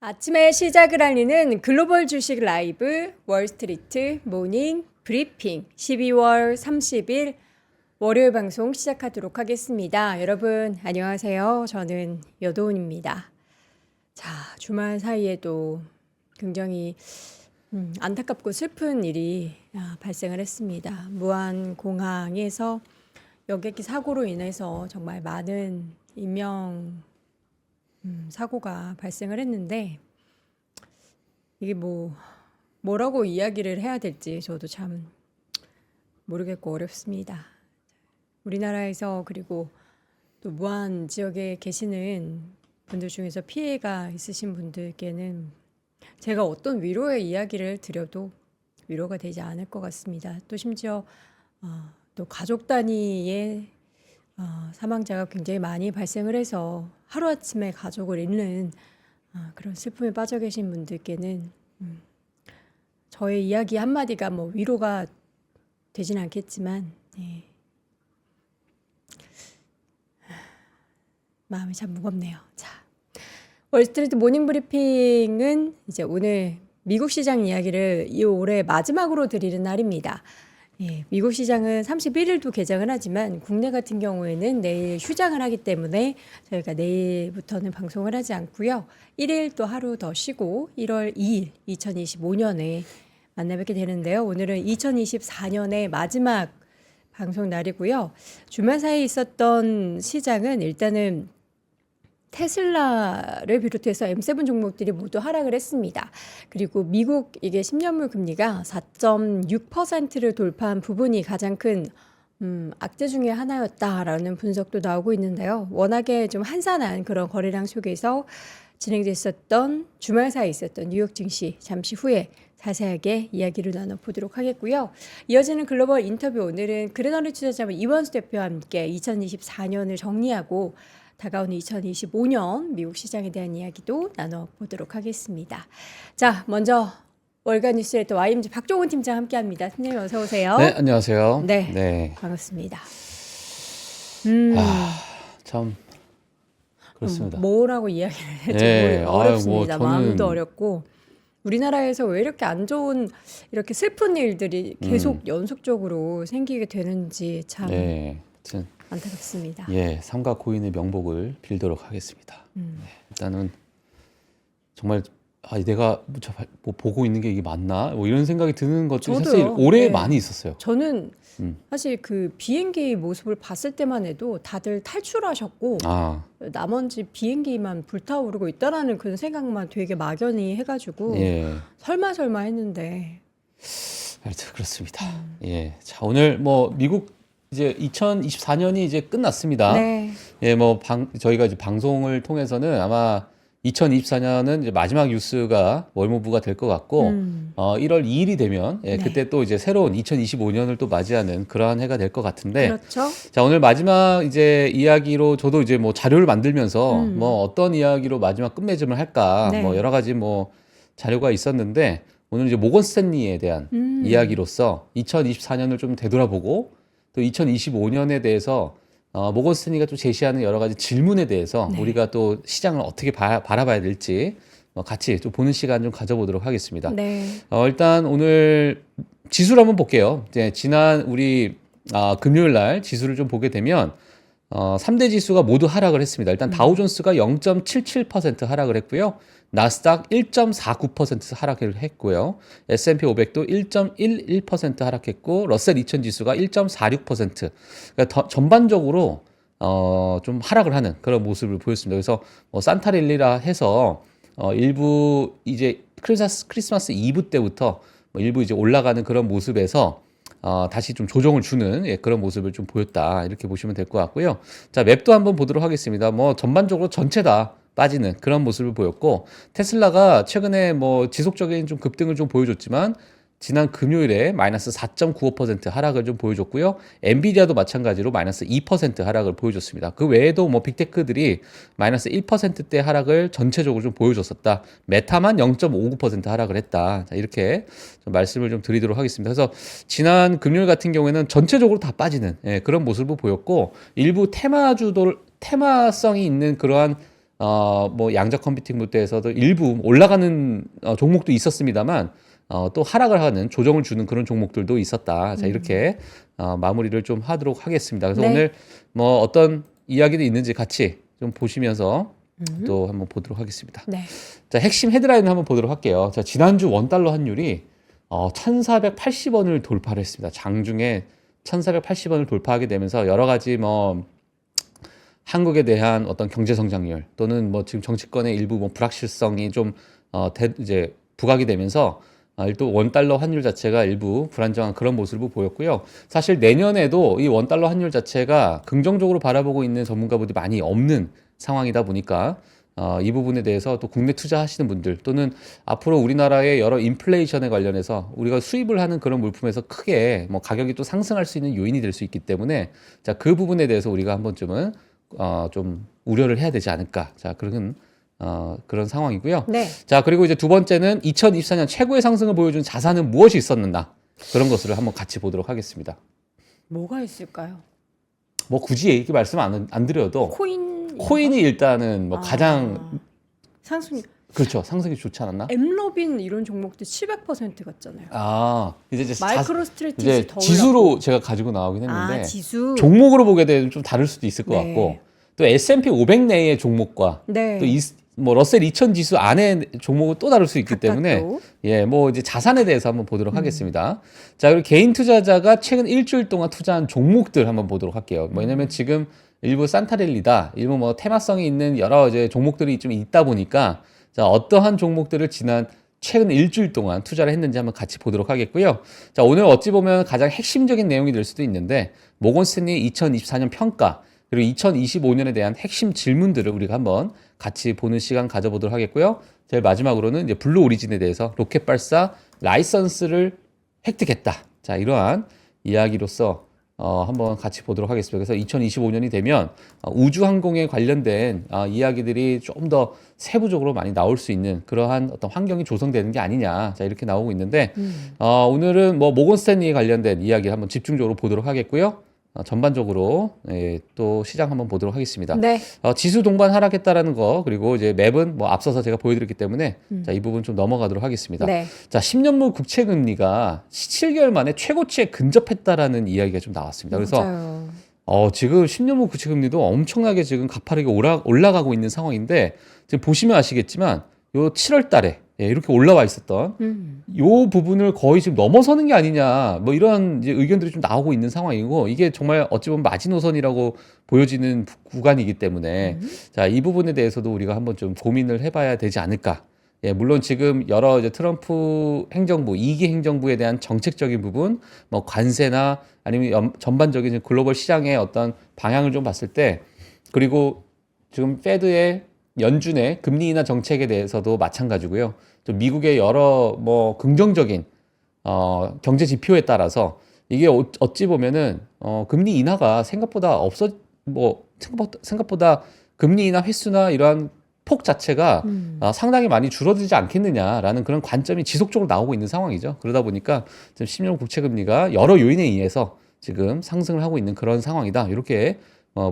아침에 시작을 알리는 글로벌 주식 라이브 월스트리트 모닝 브리핑 12월 30일 월요일 방송 시작하도록 하겠습니다. 여러분 안녕하세요. 저는 여도은입니다. 자, 주말 사이에도 굉장히 안타깝고 슬픈 일이 발생을 했습니다. 무안공항에서 여객기 사고로 인해서 정말 많은 인명 사고가 발생을 했는데 이게 뭐라고 이야기를 해야 될지 저도 참 모르겠고 어렵습니다. 우리나라에서 그리고 또 무안 지역에 계시는 분들 중에서 피해가 있으신 분들께는 제가 어떤 위로의 이야기를 드려도 위로가 되지 않을 것 같습니다. 또 심지어 또 가족 단위의 사망자가 굉장히 많이 발생을 해서 하루아침에 가족을 잃는 그런 슬픔에 빠져 계신 분들께는 저의 이야기 한마디가 위로가 되진 않겠지만 마음이 참 무겁네요. 자, 월스트리트 모닝 브리핑은 이제 오늘 미국 시장 이야기를 이 올해 마지막으로 드리는 날입니다. 미국 시장은 31일도 개장을 하지만 국내 같은 경우에는 내일 휴장을 하기 때문에 저희가 내일부터는 방송을 하지 않고요. 1일 또 하루 더 쉬고 1월 2일 2025년에 만나 뵙게 되는데요. 오늘은 2024년의 마지막 방송 날이고요. 주말 사이에 있었던 시장은 일단은 테슬라를 비롯해서 M7 종목들이 모두 하락을 했습니다. 그리고 미국 이게 10년물 금리가 4.6%를 돌파한 부분이 가장 큰 악재 중에 하나였다라는 분석도 나오고 있는데요. 워낙에 좀 한산한 그런 거래량 속에서 진행됐었던 주말 사이에 있었던 뉴욕 증시 잠시 후에 자세하게 이야기를 나눠보도록 하겠고요. 이어지는 글로벌 인터뷰 오늘은 그레너리 투자자문 이원수 대표와 함께 2024년을 정리하고 다가오는 2025년 미국 시장에 대한 이야기도 나눠보도록 하겠습니다. 자, 먼저 월간 뉴스레터 YMG 박종훈 팀장 함께합니다. 팀장님 어서 오세요. 네, 안녕하세요. 네. 반갑습니다. 참 그렇습니다. 뭐라고 이야기를 해야 네, 어렵습니다. 저는- 마음도 어렵고 우리나라에서 왜 이렇게 안 좋은 이렇게 슬픈 일들이 계속 연속적으로 생기게 되는지 참 네, 하여튼 안타깝습니다. 삼가 고인의 명복을 빌도록 하겠습니다. 일단은 정말 내가 보고 있는 게 이게 맞나? 이런 생각이 드는 것들이 사실 저도요. 올해 네. 많이 있었어요. 저는 음. 사실 그 비행기 모습을 봤을 때만 해도 다들 탈출하셨고 나머지 비행기만 불타오르고 있다라는 그런 생각만 되게 막연히 해가지고 설마 했는데 하여튼 그렇습니다. 자, 오늘 미국 이제 2024년이 이제 끝났습니다. 네. 저희가 이제 방송을 통해서는 아마 2024년은 이제 마지막 뉴스가 월모브가 될 것 같고 1월 2일이 되면 그때 또 이제 새로운 2025년을 또 맞이하는 그러한 해가 될 것 같은데 그렇죠. 자, 오늘 마지막 이제 이야기로 저도 이제 자료를 만들면서 어떤 이야기로 마지막 끝맺음을 할까 네. 여러 가지 자료가 있었는데 오늘 이제 모건 스탠리에 대한 이야기로서 2024년을 좀 되돌아보고 또 2025년에 대해서 모건 스탠리가 또 제시하는 여러 가지 질문에 대해서 우리가 또 시장을 어떻게 바라봐야 될지 같이 좀 보는 시간 좀 가져보도록 하겠습니다. 네. 일단 오늘 지수를 한번 볼게요. 이제 지난 우리 금요일 날 지수를 좀 보게 되면 3대 지수가 모두 하락을 했습니다. 일단 다우존스가 0.77% 하락을 했고요. 나스닥 1.49% 하락을 했고요. S&P 500도 1.11% 하락했고 러셀 2000 지수가 1.46%. 그러니까 전반적으로 좀 하락을 하는 그런 모습을 보였습니다. 그래서 산타랠리라 해서 일부 이제 크리스마스 이브 때부터 일부 이제 올라가는 그런 모습에서 다시 좀 조정을 주는 그런 모습을 좀 보였다 이렇게 보시면 될 것 같고요. 자, 맵도 한번 보도록 하겠습니다. 전반적으로 전체 다 빠지는 그런 모습을 보였고 테슬라가 최근에 지속적인 좀 급등을 좀 보여줬지만 지난 금요일에 마이너스 4.95% 하락을 좀 보여줬고요. 엔비디아도 마찬가지로 마이너스 2% 하락을 보여줬습니다. 그 외에도 빅테크들이 마이너스 1%대 하락을 전체적으로 좀 보여줬었다. 메타만 0.59% 하락을 했다. 자, 이렇게 좀 말씀을 좀 드리도록 하겠습니다. 그래서 지난 금요일 같은 경우에는 전체적으로 다 빠지는 그런 모습을 보였고 일부 테마성이 있는 그러한 뭐 양자 컴퓨팅 무대에서도 일부 올라가는 종목도 있었습니다만 또 하락을 하는 조정을 주는 그런 종목들도 있었다. 자, 이렇게 마무리를 좀 하도록 하겠습니다. 그래서 네. 오늘 뭐 어떤 이야기도 있는지 같이 좀 보시면서 또 한번 보도록 하겠습니다. 네. 자, 핵심 헤드라인을 한번 보도록 할게요. 자, 지난주 원달러 환율이 1,480원을 돌파를 했습니다. 장중에 1,480원을 돌파하게 되면서 여러 가지 뭐 한국에 대한 어떤 경제 성장률 또는 뭐 지금 정치권의 일부 뭐 불확실성이 좀 이제 부각이 되면서 또 원달러 환율 자체가 일부 불안정한 그런 모습을 보였고요. 사실 내년에도 이 원달러 환율 자체가 긍정적으로 바라보고 있는 전문가분들이 많이 없는 상황이다 보니까 이 부분에 대해서 또 국내 투자하시는 분들 또는 앞으로 우리나라의 여러 인플레이션에 관련해서 우리가 수입을 하는 그런 물품에서 크게 뭐 가격이 또 상승할 수 있는 요인이 될 수 있기 때문에 자, 그 부분에 대해서 우리가 한 번쯤은 좀 우려를 해야 되지 않을까. 자, 그런 상황이고요. 네. 자, 그리고 이제 두 번째는 2024년 최고의 상승을 보여준 자산은 무엇이 있었는가. 그런 것을 한번 같이 보도록 하겠습니다. 뭐가 있을까요? 뭐 굳이 얘기 말씀 안 드려도 코인이 일단은 뭐 가장 상승. 그렇죠. 상승이 좋지 않았나? 엠러빈 이런 종목들 700% 갔잖아요. 이제 마이크로 스트레티지 이제 더 지수로 올랐고. 제가 가지고 나오긴 했는데 지수. 종목으로 보게 되면 좀 다를 수도 있을 것 네. 같고 또 S&P 500 내의 종목과 네. 또 뭐 러셀 2000 지수 안에 종목은 또 다를 수 있기 때문에 뭐 이제 자산에 대해서 한번 보도록 하겠습니다. 자, 그리고 개인 투자자가 최근 일주일 동안 투자한 종목들 한번 보도록 할게요. 왜냐면 지금 일부 산타랠리다, 일부 뭐 테마성이 있는 여러 이제 종목들이 좀 있다 보니까 자, 어떠한 종목들을 최근 일주일 동안 투자를 했는지 한번 같이 보도록 하겠고요. 자, 오늘 어찌 보면 가장 핵심적인 내용이 될 수도 있는데 모건 스탠리 2024년 평가 그리고 2025년에 대한 핵심 질문들을 우리가 한번 같이 보는 시간 가져보도록 하겠고요. 제일 마지막으로는 이제 블루 오리진에 대해서 로켓 발사 라이선스를 획득했다. 자, 이러한 이야기로서 한번 같이 보도록 하겠습니다. 그래서 2025년이 되면 우주항공에 관련된 이야기들이 좀 더 세부적으로 많이 나올 수 있는 그러한 어떤 환경이 조성되는 게 아니냐. 자, 이렇게 나오고 있는데 오늘은 뭐 모건 스탠리에 관련된 이야기 한번 집중적으로 보도록 하겠고요. 전반적으로 또 시장 한번 보도록 하겠습니다. 네. 지수 동반 하락했다라는 거 그리고 이제 맵은 뭐 앞서서 제가 보여드렸기 때문에 자, 이 부분 좀 넘어가도록 하겠습니다. 네. 자, 10년물 국채 금리가 17개월 만에 최고치에 근접했다라는 이야기가 좀 나왔습니다. 그래서 맞아요. 지금 10년물 국채 금리도 엄청나게 지금 가파르게 올라가고 있는 상황인데 지금 보시면 아시겠지만 요 7월 달에 이렇게 올라와 있었던 요 부분을 거의 지금 넘어서는 게 아니냐 뭐 이런 이제 의견들이 좀 나오고 있는 상황이고 이게 정말 어찌 보면 마지노선이라고 보여지는 구간이기 때문에 자, 이 부분에 대해서도 우리가 한번 좀 고민을 해봐야 되지 않을까. 물론 지금 여러 이제 트럼프 행정부, 2기 행정부에 대한 정책적인 부분, 뭐 관세나 아니면 전반적인 글로벌 시장의 어떤 방향을 좀 봤을 때 그리고 지금 페드의 연준의 금리 인하 정책에 대해서도 마찬가지고요. 또 미국의 여러 뭐 긍정적인 경제 지표에 따라서 이게 어찌 보면은 금리 인하가 생각보다 생각보다 금리 인하 횟수나 이러한 폭 자체가 상당히 많이 줄어들지 않겠느냐라는 그런 관점이 지속적으로 나오고 있는 상황이죠. 그러다 보니까 지금 10년 국채 금리가 여러 요인에 의해서 지금 상승을 하고 있는 그런 상황이다. 이렇게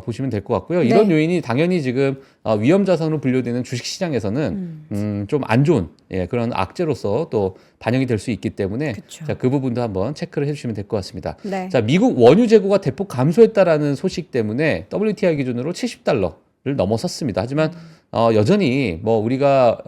보시면 될 것 같고요. 이런 네. 요인이 당연히 지금 위험 자산으로 분류되는 주식 시장에서는 좀 안 좋은 그런 악재로서 또 반영이 될 수 있기 때문에 그쵸. 자, 그 부분도 한번 체크를 해주시면 될 것 같습니다. 네. 자, 미국 원유 재고가 대폭 감소했다라는 소식 때문에 WTI 기준으로 70달러를 넘어섰습니다. 하지만 여전히 뭐 우리가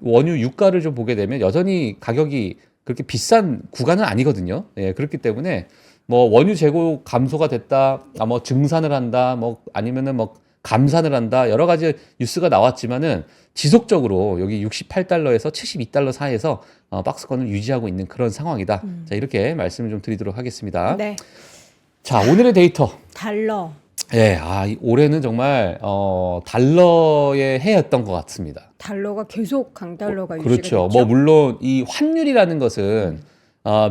원유 유가를 좀 보게 되면 여전히 가격이 그렇게 비싼 구간은 아니거든요. 그렇기 때문에 뭐 원유 재고 감소가 됐다, 뭐 증산을 한다, 뭐 아니면은 뭐 감산을 한다, 여러 가지 뉴스가 나왔지만은 지속적으로 여기 68달러에서 72달러 사이에서 박스권을 유지하고 있는 그런 상황이다. 자, 이렇게 말씀을 좀 드리도록 하겠습니다. 네. 자, 오늘의 데이터. 달러. 올해는 정말 달러의 해였던 것 같습니다. 달러가 계속 강달러가 유지가 그렇죠. 됐죠. 뭐 물론 이 환율이라는 것은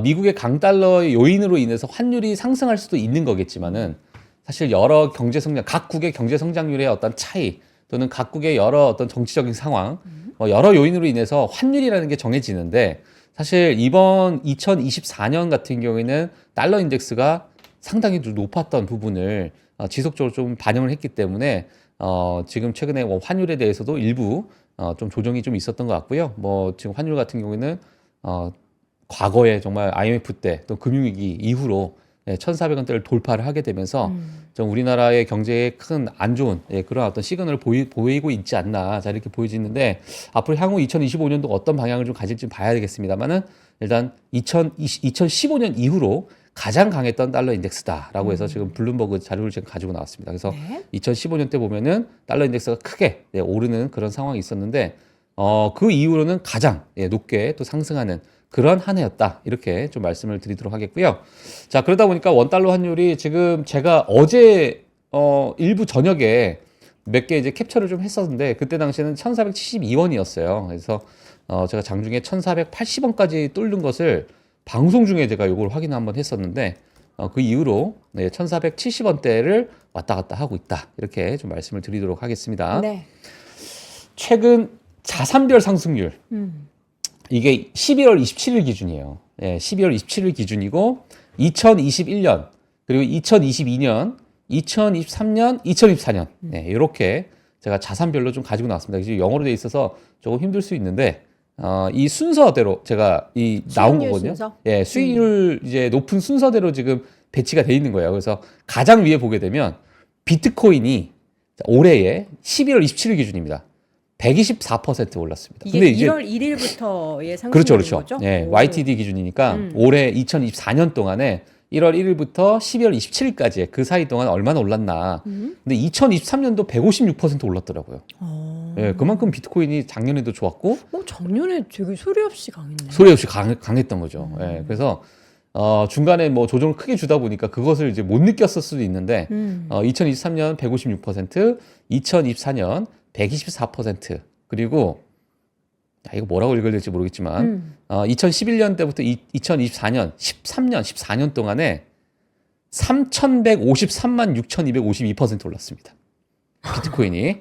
미국의 강달러의 요인으로 인해서 환율이 상승할 수도 있는 거겠지만은 사실 여러 경제 성장, 각국의 경제 성장률의 어떤 차이 또는 각국의 여러 어떤 정치적인 상황, 뭐 여러 요인으로 인해서 환율이라는 게 정해지는데 사실 이번 2024년 같은 경우에는 달러 인덱스가 상당히 좀 높았던 부분을 지속적으로 좀 반영을 했기 때문에 지금 최근에 뭐 환율에 대해서도 일부 좀 조정이 좀 있었던 것 같고요. 뭐 지금 환율 같은 경우에는 과거에 정말 IMF 때 또 금융위기 이후로 1,400원대를 돌파를 하게 되면서 좀 우리나라의 경제에 큰 안 좋은 그런 어떤 시그널을 보이고 있지 않나 자 이렇게 보여지는데 앞으로 향후 2025년도 어떤 방향을 좀 가질지 봐야 되겠습니다만은 일단 2015년 이후로 가장 강했던 달러 인덱스다라고 해서 지금 블룸버그 자료를 지금 가지고 나왔습니다. 그래서 네. 2015년 때 보면은 달러 인덱스가 크게 오르는 그런 상황이 있었는데 그 이후로는 가장 높게 또 상승하는 그런 한 해였다. 이렇게 좀 말씀을 드리도록 하겠고요. 자, 그러다 보니까 원달러 환율이 지금 제가 어제 일부 저녁에 몇 개 이제 캡처를 좀 했었는데 그때 당시에는 1,472원이었어요. 그래서 제가 장중에 1,480원까지 뚫는 것을 방송 중에 제가 이걸 확인 한번 했었는데 그 이후로 1,470원대를 왔다 갔다 하고 있다. 이렇게 좀 말씀을 드리도록 하겠습니다. 네. 최근 자산별 상승률 음. 이게 12월 27일 기준이에요. 12월 27일 기준이고 2021년 그리고 2022년, 2023년, 2024년 이렇게 제가 자산별로 좀 가지고 나왔습니다. 지금 영어로 돼 있어서 조금 힘들 수 있는데 이 순서대로 제가 이 나온 수익률 거거든요. 순서? 수익률 이제 높은 순서대로 지금 배치가 돼 있는 거예요. 그래서 가장 위에 보게 되면 비트코인이 올해의 11월 27일 기준입니다. 124% 올랐습니다. 이게 근데 이제 1월 1일부터의 상승인 그렇죠, 그렇죠. 거죠? 예, 오. YTD 기준이니까 올해 2024년 동안에 1월 1일부터 12월 27일까지의 그 사이 동안 얼마나 올랐나. 근데 2023년도 156% 올랐더라고요. 예, 그만큼 비트코인이 작년에도 좋았고 작년에 되게 소리 없이 강했네. 소리 없이 강했던 거죠. 예, 그래서 중간에 뭐 조정을 크게 주다 보니까 그것을 이제 못 느꼈을 수도 있는데 2023년 156%, 2024년 124% 그리고 이거 뭐라고 읽어야 될지 모르겠지만 2011년 때부터 2024년 14년 동안에 3,153만 6,252% 올랐습니다. 비트코인이.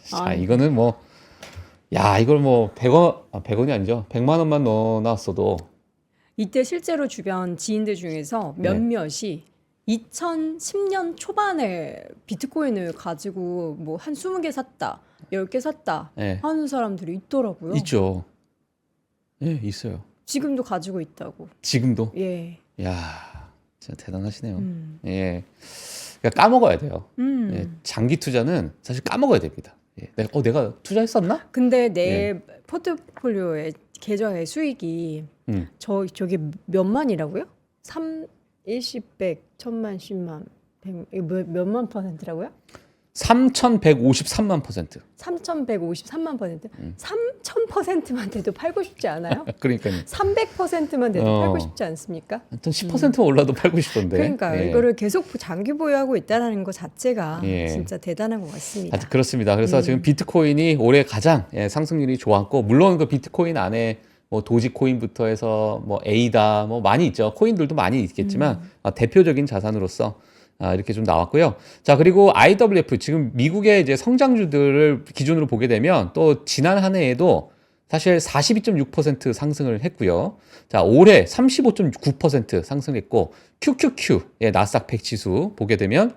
자, 이거는 뭐 이걸 뭐 100원이 아니죠. 100만 원만 넣어놨어도 이때 실제로 주변 지인들 중에서 몇몇이 2010년 초반에 비트코인을 가지고 뭐 한 20개 샀다, 10개 샀다 하는 사람들이 있더라고요. 있죠. 예, 있어요. 지금도 가지고 있다고. 지금도? 예. 야, 진짜 대단하시네요. 예. 그러니까 까먹어야 돼요. 예, 장기 투자는 사실 까먹어야 됩니다. 예. 내가 투자했었나? 근데 내 포트폴리오의 계좌의 수익이 저게 몇만이라고요? 3, 10, 100, 1000만, 10만, 100, 몇만 %라고요? 3,153만 %. 3,153만 %? 3,000%만 돼도 팔고 싶지 않아요? 그러니까요. 300%만 돼도 팔고 싶지 않습니까? 하여튼 10%만 올라도 팔고 싶던데. 그러니까 이거를 계속 장기 보유하고 있다는 것 자체가 예. 진짜 대단한 것 같습니다. 하여튼 그렇습니다. 그래서 지금 비트코인이 올해 가장 상승률이 좋았고 물론 그 비트코인 안에 뭐 도지코인부터 해서 뭐 에이다 뭐 많이 있죠. 코인들도 많이 있겠지만 대표적인 자산으로서 이렇게 좀 나왔고요. 자, 그리고 IWF 지금 미국의 이제 성장주들을 기준으로 보게 되면 또 지난 한 해에도 사실 42.6% 상승을 했고요. 자, 올해 35.9% 상승했고 QQQ의 나스닥 100 지수 보게 되면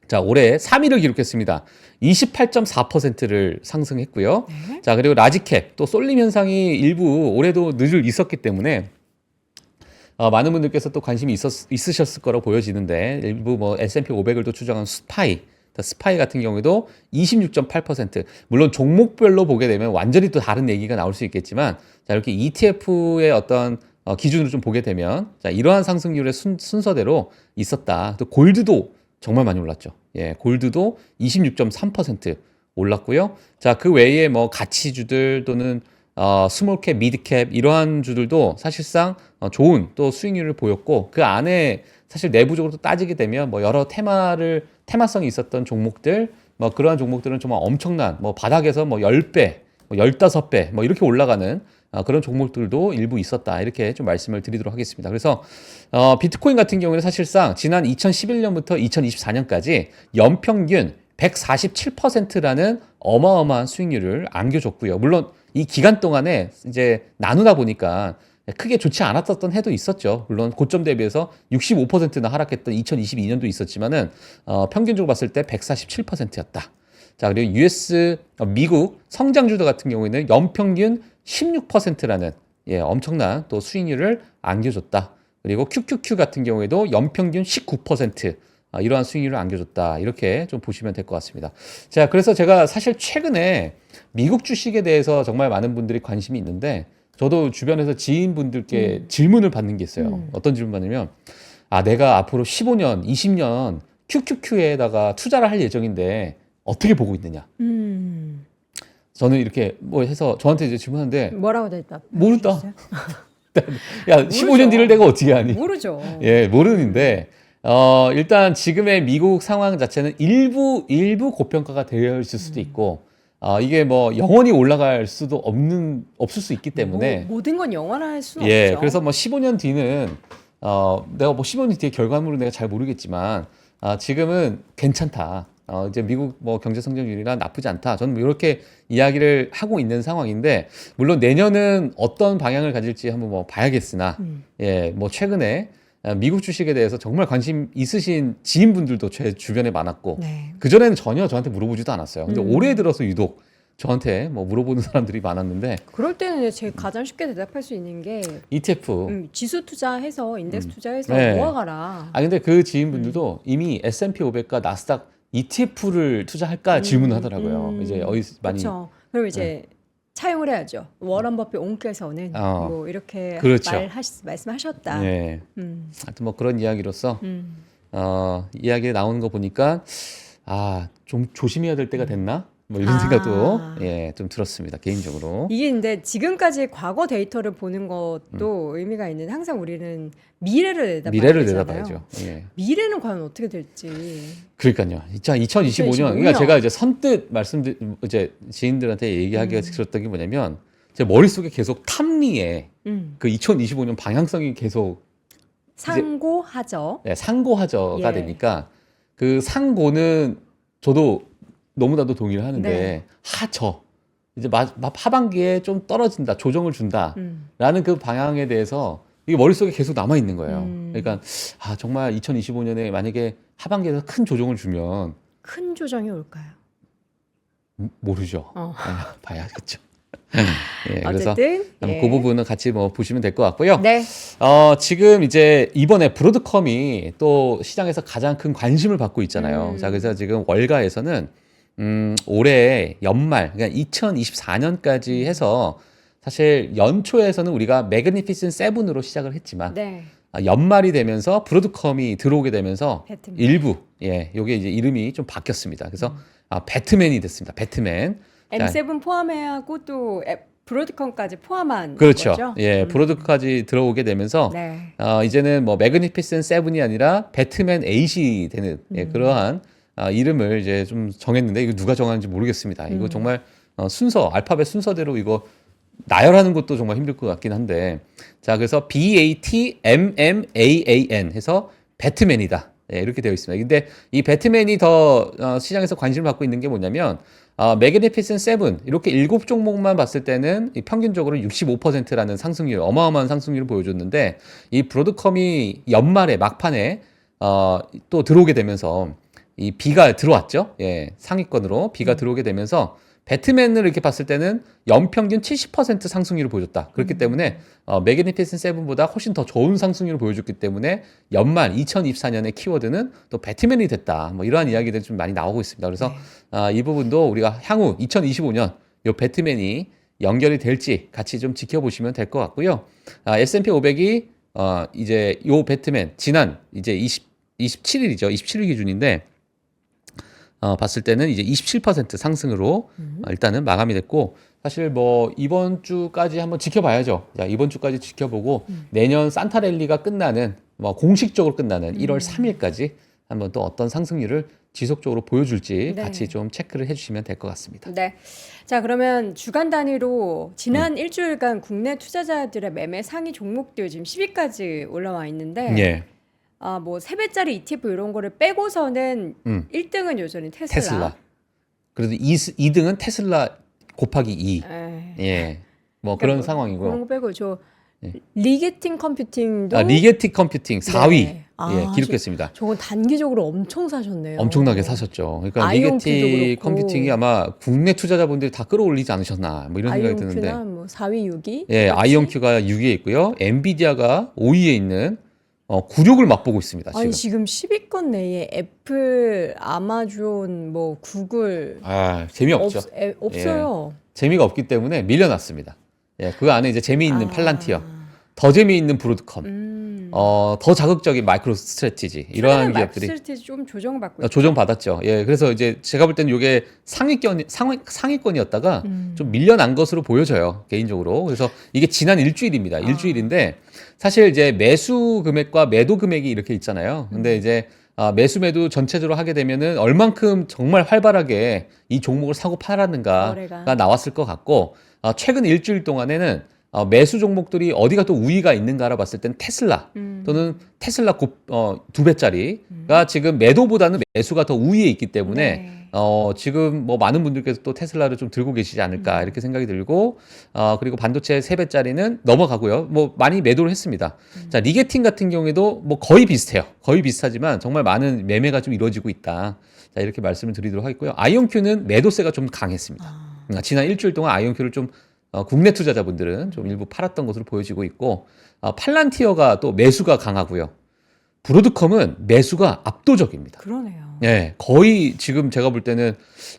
자, 올해 3위를 기록했습니다. 28.4%를 상승했고요. 자, 그리고 라지캡 또 쏠림 현상이 일부 올해도 늘 있었기 때문에 많은 분들께서 또 관심이 있으셨을 거라고 보여지는데 일부 뭐 S&P 500을 또 추정한 스파이 같은 경우에도 26.8% 물론 종목별로 보게 되면 완전히 또 다른 얘기가 나올 수 있겠지만 자, 이렇게 ETF의 어떤 기준으로 좀 보게 되면 자, 이러한 상승률의 순서대로 있었다. 또 골드도 정말 많이 올랐죠. 예, 골드도 26.3% 올랐고요. 자, 그 외에 뭐 가치주들 또는 스몰캡, 미드캡 이러한 주들도 사실상 좋은 또 수익률을 보였고 그 안에 사실 내부적으로 따지게 되면 뭐 여러 테마성이 있었던 종목들 뭐 그러한 종목들은 정말 엄청난 뭐 바닥에서 뭐 10배, 뭐 15배 뭐 이렇게 올라가는 그런 종목들도 일부 있었다. 이렇게 좀 말씀을 드리도록 하겠습니다. 그래서 비트코인 같은 경우는 사실상 지난 2011년부터 2024년까지 연평균 147%라는 어마어마한 수익률을 안겨줬고요. 물론 이 기간 동안에 이제 나누다 보니까 크게 좋지 않았었던 해도 있었죠. 물론 고점 대비해서 65%나 하락했던 2022년도 있었지만은 평균적으로 봤을 때 147%였다. 자, 그리고 미국 성장주도 같은 경우에는 연평균 16%라는 엄청난 또 수익률을 안겨줬다. 그리고 QQQ 같은 경우에도 연평균 19% 이러한 수익률을 안겨줬다. 이렇게 좀 보시면 될 것 같습니다. 자, 그래서 제가 사실 최근에 미국 주식에 대해서 정말 많은 분들이 관심이 있는데 저도 주변에서 지인분들께 질문을 받는 게 있어요. 어떤 질문 받냐면 내가 앞으로 15년, 20년 QQQ에다가 투자를 할 예정인데 어떻게 보고 있느냐. 저는 이렇게 뭐 해서 저한테 이제 질문하는데 뭐라고 대답? 모른다. 야, 15년 뒤를 내가 어떻게 아니? 모르죠. 예, 모르는데 일단 지금의 미국 상황 자체는 일부 고평가가 되어 있을 수도 있고 이게 뭐 영원히 올라갈 수도 없을 수 있기 때문에 모든 건 영원할 수는 예, 없죠. 그래서 뭐 15년 뒤는 내가 뭐 15년 뒤의 결과물은 내가 잘 모르겠지만 지금은 괜찮다. 이제 미국 뭐 경제 성장률이나 나쁘지 않다. 저는 뭐 이렇게 이야기를 하고 있는 상황인데 물론 내년은 어떤 방향을 가질지 한번 뭐 봐야겠으나 예, 뭐 최근에 미국 주식에 대해서 정말 관심 있으신 지인분들도 제 주변에 많았고 네. 그전에는 전혀 저한테 물어보지도 않았어요. 근데 올해 들어서 유독 저한테 뭐 물어보는 사람들이 많았는데 그럴 때는 제가 가장 쉽게 대답할 수 있는 게 ETF 지수 투자해서 인덱스 투자해서 네. 모아가라. 근데 그 지인분들도 이미 S&P 500과 나스닥 ETF를 투자할까 질문을 하더라고요. 이제 많이 그렇죠. 그럼 이제 차용을 해야죠. 워런 버핏 옹께서는 뭐 이렇게 그렇죠. 말씀하셨다. 예. 하여튼 뭐 그런 이야기로서 이야기 나오는 거 보니까 좀 조심해야 될 때가 됐나? 뭐 이런 생각도 좀 들었습니다. 개인적으로. 이게 근데 지금까지 과거 데이터를 보는 것도 의미가 있는 항상 우리는 미래를 내다봐야죠. 예. 미래는 과연 어떻게 될지. 그러니까요. 2025년. 그러니까 제가 이제 선뜻 이제 지인들한테 얘기하기가 들었던 게 뭐냐면 제 머릿속에 계속 탐리에 그 2025년 방향성이 계속 상고하저. 상고하저가 되니까 그 상고는 저도 너무나도 동의를 하는데 하저 이제 하반기에 좀 떨어진다, 조정을 준다라는 그 방향에 대해서 이게 머릿속에 계속 남아 있는 거예요. 그러니까 정말 2025년에 만약에 하반기에서 큰 조정을 주면 큰 조정이 올까요? 모르죠. 봐야겠죠. 예, 그래서 어쨌든 그 부분은 같이 뭐 보시면 될 것 같고요. 네. 지금 이제 이번에 브로드컴이 또 시장에서 가장 큰 관심을 받고 있잖아요. 자, 그래서 지금 월가에서는 올해 연말, 그러니까 2024년까지 해서 사실 연초에서는 우리가 매그니피센트 세븐으로 시작을 했지만 연말이 되면서 브로드컴이 들어오게 되면서 배트맨. 일부 요게 이제 이름이 좀 바뀌었습니다. 그래서 배트맨이 됐습니다. 배트맨. M7 포함하고 또 브로드컴까지 포함한 그렇죠. 거죠? 브로드까지 들어오게 되면서 이제는 뭐 매그니피센트 세븐이 아니라 배트맨 8이 되는 그러한 이름을 이제 좀 정했는데 이거 누가 정하는지 모르겠습니다. 이거 정말 알파벳 순서대로 이거 나열하는 것도 정말 힘들 것 같긴 한데 자, 그래서 BATMMAAN 해서 배트맨이다. 이렇게 되어 있습니다. 근데 이 배트맨이 더 시장에서 관심을 받고 있는 게 뭐냐면 매그니피센트 세븐 이렇게 7종목만 봤을 때는 평균적으로 65%라는 상승률, 어마어마한 상승률을 보여줬는데 이 브로드컴이 연말에 막판에 또 들어오게 되면서 이 B가 들어왔죠. 상위권으로 B가 들어오게 되면서 배트맨을 이렇게 봤을 때는 연평균 70% 상승률을 보여줬다. 그렇기 때문에 매그니피센트 세븐보다 훨씬 더 좋은 상승률을 보여줬기 때문에 연말 2024년의 키워드는 또 배트맨이 됐다. 뭐 이러한 이야기들이 좀 많이 나오고 있습니다. 그래서 이 부분도 우리가 향후 2025년 요 배트맨이 연결이 될지 같이 좀 지켜보시면 될 것 같고요. S&P 500이 이제 요 배트맨 지난 이제 27일이죠. 27일 기준인데 봤을 때는 이제 27% 상승으로 일단은 마감이 됐고 사실 뭐 이번 주까지 한번 지켜봐야죠. 자, 이번 주까지 지켜보고 내년 산타랠리가 끝나는 뭐 공식적으로 끝나는 1월 3일까지 한번 또 어떤 상승률을 지속적으로 보여줄지 같이 좀 체크를 해주시면 될 것 같습니다. 네. 자, 그러면 주간 단위로 지난 일주일간 국내 투자자들의 매매 상위 종목들 지금 10위까지 올라와 있는데 뭐 3배짜리 ETF 이런 거를 빼고서는 1등은 여전히 테슬라. 그래도 2등은 테슬라 곱하기 2. 뭐 그런 상황이고요. 그런 거 빼고 리게팅 컴퓨팅도 리게틱 컴퓨팅 4위 네. 기록했습니다. 저건 단기적으로 엄청 사셨네요. 엄청나게 사셨죠. 그러니까 아이온큐도 리게틱 그렇고. 컴퓨팅이 아마 국내 투자자분들이 다 끌어올리지 않으셨나 뭐 이런 생각이 드는데. 아이온큐나 뭐 4위, 6위. 예, 아이온큐가 6위에 있고요. 엔비디아가 5위에 있는 굴욕을 맛보고 있습니다. 지금. 아니 지금 10위권 내에 애플, 아마존, 뭐 구글 재미없죠. 없어요. 재미가 없기 때문에 밀려났습니다. 예, 그 안에 이제 재미있는 팔란티어, 더 재미있는 브로드컴, 더 자극적인 마이크로 스트래티지 이러한 기업들이 스트래티지 좀 조정받고 조정받았죠. 예, 그래서 이제 제가 볼 때는 이게 상위권이었다가 좀 밀려난 것으로 보여져요. 개인적으로. 그래서 이게 지난 일주일입니다. 일주일인데 사실 이제 매수 금액과 매도 금액이 이렇게 있잖아요. 근데 이제 매수 매도 전체적으로 하게 되면은 얼만큼 정말 활발하게 이 종목을 사고 팔았는가가 거래가. 나왔을 것 같고 최근 일주일 동안에는 매수 종목들이 어디가 또 우위가 있는가 알아봤을 때는 테슬라 또는 테슬라 2배짜리가 지금 매도보다는 매수가 더 우위에 있기 때문에 네. 지금 뭐 많은 분들께서 또 테슬라를 좀 들고 계시지 않을까 이렇게 생각이 들고 그리고 반도체 3배짜리는 넘어가고요. 뭐 많이 매도를 했습니다. 자, 리게팅 같은 경우에도 뭐 거의 비슷해요. 거의 비슷하지만 정말 많은 매매가 좀 이루어지고 있다. 자, 이렇게 말씀을 드리도록 하겠고요. 아이온큐는 매도세가 좀 강했습니다. 그러니까 지난 일주일 동안 아이온큐를 좀 국내 투자자분들은 좀 일부 팔았던 것으로 보여지고 있고 팔란티어가 또 매수가 강하고요. 브로드컴은 매수가 압도적입니다. 그러네요. 예, 거의 지금 제가 볼 때는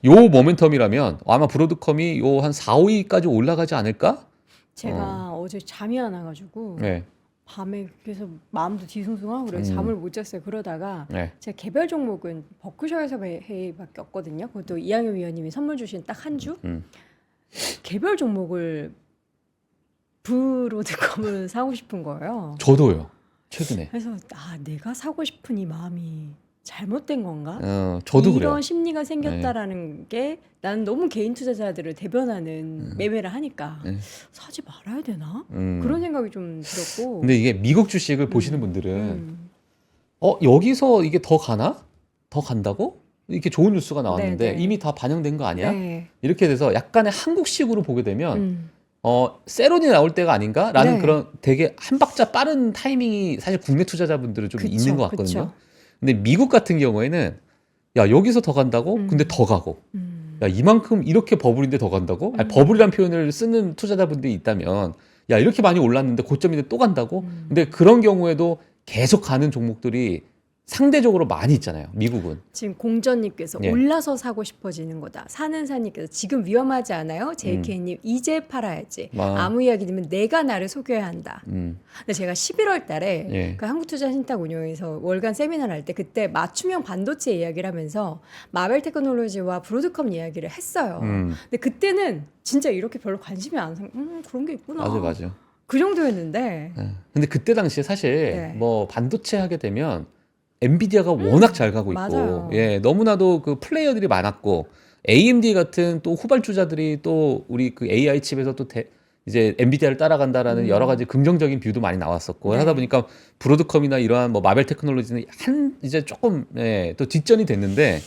요 모멘텀이라면 아마 브로드컴이 요 한 4, 5위까지 올라가지 않을까? 제가 어제 잠이 안 와가지고 네. 밤에 그래서 마음도 뒤숭숭하고 그래서 잠을 못 잤어요. 그러다가 네. 제 개별 종목은 버크셔에서 회의밖에 없거든요. 그것도 이양현 위원님이 선물 주신 딱 한 주. 개별 종목을 브로드컴을 사고 싶은 거예요. 저도요. 최근에. 그래서 내가 사고 싶은 이 마음이 잘못된 건가? 저도 이런 그래요. 심리가 생겼다라는 게 나는 너무 개인 투자자들을 대변하는 매매를 하니까 사지 말아야 되나? 그런 생각이 좀 들었고. 근데 이게 미국 주식을 보시는 분들은 여기서 이게 더 가나? 더 간다고? 이렇게 좋은 뉴스가 나왔는데 네네. 이미 다 반영된 거 아니야? 네. 이렇게 돼서 약간의 한국식으로 보게 되면 세론이 나올 때가 아닌가라는 네. 그런 되게 한 박자 빠른 타이밍이 사실 국내 투자자분들은 좀 그쵸, 있는 것 같거든요. 그쵸. 근데 미국 같은 경우에는 야 여기서 더 간다고? 근데 더 가고 야 이만큼 이렇게 버블인데 더 간다고? 아니, 버블이란 표현을 쓰는 투자자분들이 있다면 야 이렇게 많이 올랐는데 고점인데 또 간다고? 근데 그런 경우에도 계속 가는 종목들이 상대적으로 많이 있잖아요. 미국은. 지금 공전님께서 예. 올라서 사고 싶어지는 거다. 사는 사님께서 지금 위험하지 않아요? JK님 이제 팔아야지. 아무 이야기 들으면 내가 나를 속여야 한다. 근데 제가 11월 달에 예. 그 한국투자신탁 운용에서 월간 세미나를 할 때 그때 맞춤형 반도체 이야기를 하면서 마벨 테크놀로지와 브로드컴 이야기를 했어요. 근데 그때는 진짜 이렇게 별로 관심이 안 그런 게 있구나. 맞아. 그 정도였는데. 예. 근데 그때 당시에 사실 네. 뭐 반도체 하게 되면 엔비디아가 워낙 잘 가고 있고, 맞아요. 예, 너무나도 그 플레이어들이 많았고, AMD 같은 또 후발주자들이 또 우리 그 AI 칩에서 또 이제 엔비디아를 따라간다라는 여러 가지 긍정적인 뷰도 많이 나왔었고, 네. 하다 보니까 브로드컴이나 이러한 뭐 마벨 테크놀로지는 이제 조금, 예, 또 뒷전이 됐는데,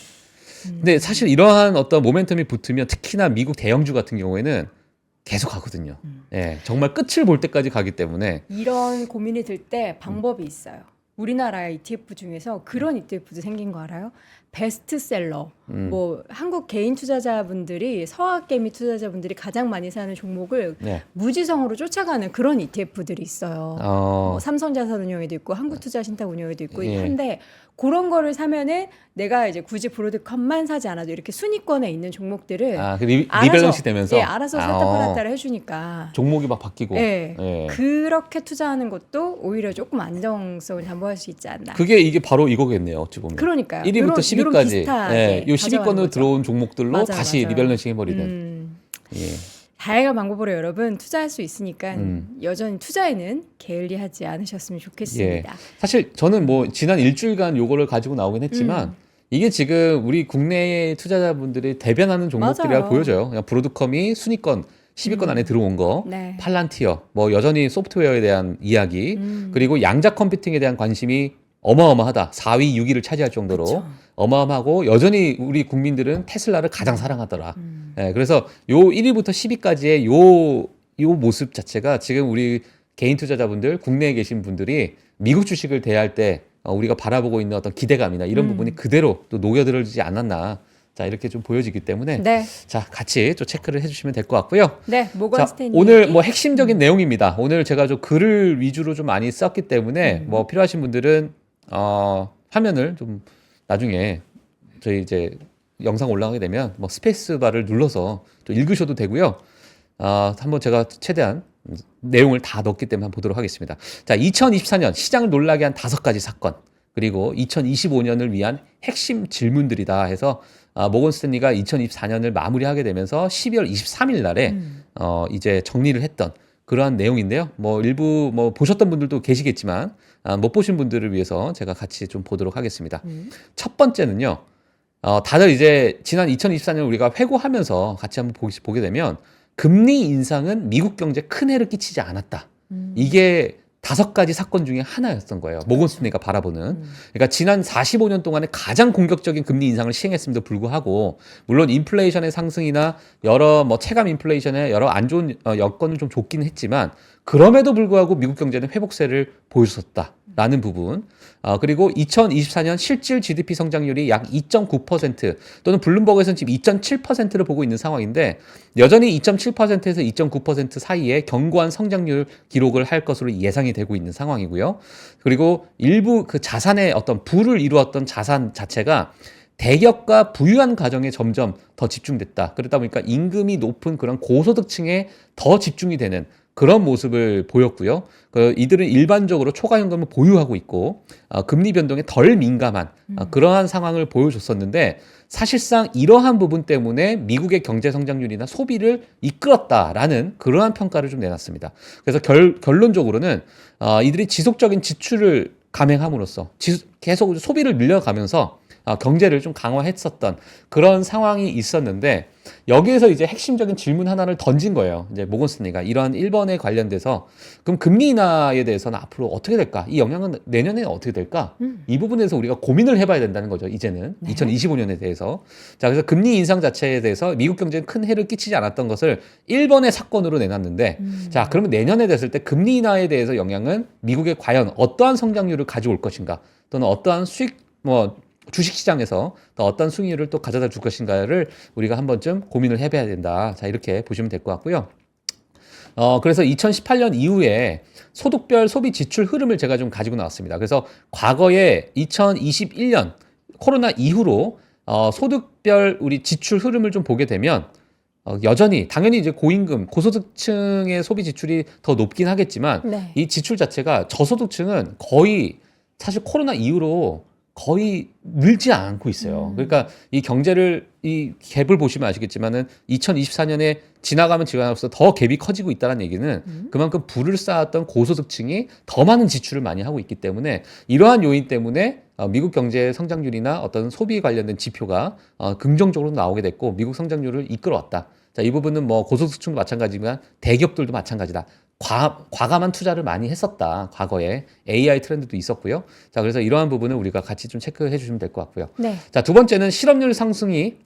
근데 사실 이러한 어떤 모멘텀이 붙으면 특히나 미국 대형주 같은 경우에는 계속 가거든요. 예, 정말 끝을 볼 때까지 가기 때문에. 이런 고민이 들 때 방법이 있어요. 우리나라 ETF 중에서 그런 ETF도 생긴 거 알아요? 베스트셀러. 뭐 한국 개인 투자자분들이 서학개미 투자자분들이 가장 많이 사는 종목을 네. 무지성으로 쫓아가는 그런 ETF들이 있어요. 뭐 삼성자산운용에도 있고 한국투자신탁운용에도 있고 예. 한데 그런 거를 사면은 내가 이제 굳이 브로드컴만 사지 않아도 이렇게 순위권에 있는 종목들을 그 리밸런스 되면서? 예, 알아서 샀다 팔았다를 해주니까 종목이 막 바뀌고. 네. 예. 그렇게 투자하는 것도 오히려 조금 안정성을 담보할 수 있지 않나. 그게 이게 바로 이거겠네요. 어찌 보면. 그러니까요. 1위부터 요런 10위까지. 비슷하게 예, 요 가져가는 10위권으로 거죠. 들어온 종목들로 맞아요, 다시 맞아요. 리밸런싱 해버리는. 예. 다양한 방법으로 여러분 투자할 수 있으니까 여전히 투자에는 게을리하지 않으셨으면 예. 좋겠습니다. 사실 저는 뭐 지난 일주일간 요거를 가지고 나오긴 했지만 이게 지금 우리 국내 투자자분들이 대변하는 종목들이라 맞아요. 보여져요. 그냥 브로드컴이 순위권 10위권 안에 들어온 거, 네. 팔란티어, 뭐 여전히 소프트웨어에 대한 이야기, 그리고 양자 컴퓨팅에 대한 관심이 어마어마하다. 4위, 6위를 차지할 정도로 그쵸. 어마어마하고 여전히 우리 국민들은 테슬라를 가장 사랑하더라. 예, 그래서 요 1위부터 10위까지의 요 모습 자체가 지금 우리 개인 투자자분들, 국내에 계신 분들이 미국 주식을 대할 때 우리가 바라보고 있는 어떤 기대감이나 이런 부분이 그대로 또 녹여들어지지 않았나. 자, 이렇게 좀 보여지기 때문에 네. 자, 같이 좀 체크를 해주시면 될 것 같고요. 네, 모건 자, 스탠리. 오늘 뭐 핵심적인 내용입니다. 오늘 제가 좀 글을 위주로 좀 많이 썼기 때문에 뭐 필요하신 분들은 화면을 좀 나중에 저희 이제 영상 올라가게 되면 뭐 스페이스 바를 눌러서 또 읽으셔도 되고요. 한번 제가 최대한 내용을 다 넣었기 때문에 한번 보도록 하겠습니다. 자, 2024년 시장을 놀라게 한 5가지 사건, 그리고 2025년을 위한 핵심 질문들이다 해서 모건 스탠리가 2024년을 마무리하게 되면서 12월 23일 날에 이제 정리를 했던 그러한 내용인데요. 뭐 일부 뭐 보셨던 분들도 계시겠지만 못 보신 분들을 위해서 제가 같이 좀 보도록 하겠습니다. 첫 번째는요. 다들 이제 지난 2024년 우리가 회고하면서 같이 한번 보게 되면 금리 인상은 미국 경제에 큰 해를 끼치지 않았다. 이게 5가지 사건 중에 하나였던 거예요. 모건 스탠리가 바라보는. 그러니까 지난 45년 동안에 가장 공격적인 금리 인상을 시행했음에도 불구하고 물론 인플레이션의 상승이나 여러 뭐 체감 인플레이션의 여러 안 좋은 여건을 좀 줬긴 했지만 그럼에도 불구하고 미국 경제는 회복세를 보여줬다라는 부분. 그리고 2024년 실질 GDP 성장률이 약 2.9% 또는 블룸버그에서는 지금 2.7%를 보고 있는 상황인데 여전히 2.7%에서 2.9% 사이에 견고한 성장률 기록을 할 것으로 예상이 되고 있는 상황이고요. 그리고 일부 그 자산의 어떤 부를 이루었던 자산 자체가 대기업과 부유한 가정에 점점 더 집중됐다. 그러다 보니까 임금이 높은 그런 고소득층에 더 집중이 되는 그런 모습을 보였고요. 이들은 일반적으로 초과연금을 보유하고 있고 금리 변동에 덜 민감한 그러한 상황을 보여줬었는데 사실상 이러한 부분 때문에 미국의 경제 성장률이나 소비를 이끌었다라는 그러한 평가를 좀 내놨습니다. 그래서 결론적으로는 이들이 지속적인 지출을 감행함으로써 계속 소비를 늘려가면서 경제를 좀 강화했었던 그런 상황이 있었는데 여기에서 이제 핵심적인 질문 하나를 던진 거예요. 이제 모건 스탠리가 이러한 1번에 관련돼서 그럼 금리 인하에 대해서는 앞으로 어떻게 될까? 이 영향은 내년에는 어떻게 될까? 이 부분에서 우리가 고민을 해봐야 된다는 거죠. 이제는 2025년에 대해서. 자, 그래서 금리 인상 자체에 대해서 미국 경제에 큰 해를 끼치지 않았던 것을 1번의 사건으로 내놨는데 자, 그러면 내년에 됐을 때 금리 인하에 대해서 영향은 미국에 과연 어떠한 성장률을 가져올 것인가? 또는 어떠한 수익 주식시장에서 또 어떤 수익률을 또 가져다 줄 것인가를 우리가 한 번쯤 고민을 해봐야 된다. 자, 이렇게 보시면 될 것 같고요. 그래서 2018년 이후에 소득별 소비 지출 흐름을 제가 좀 가지고 나왔습니다. 그래서 과거에 2021년 코로나 이후로 소득별 우리 지출 흐름을 좀 보게 되면 여전히 당연히 이제 고임금, 고소득층의 소비 지출이 더 높긴 하겠지만 네. 이 지출 자체가 저소득층은 거의 사실 코로나 이후로 거의 늘지 않고 있어요. 그러니까 이 경제를 이 갭을 보시면 아시겠지만은 2024년에 지나가면 지나가면서 더 갭이 커지고 있다는 얘기는 그만큼 부를 쌓았던 고소득층이 더 많은 지출을 많이 하고 있기 때문에 이러한 요인 때문에 미국 경제 성장률이나 어떤 소비에 관련된 지표가 긍정적으로 나오게 됐고 미국 성장률을 이끌어왔다. 자, 이 부분은 뭐 고소득층도 마찬가지지만 대기업들도 마찬가지다. 과감한 투자를 많이 했었다. 과거에 AI 트렌드도 있었고요. 자, 그래서 이러한 부분을 우리가 같이 좀 체크해 주시면 될 것 같고요. 네. 자, 두 번째는 실업률 상승이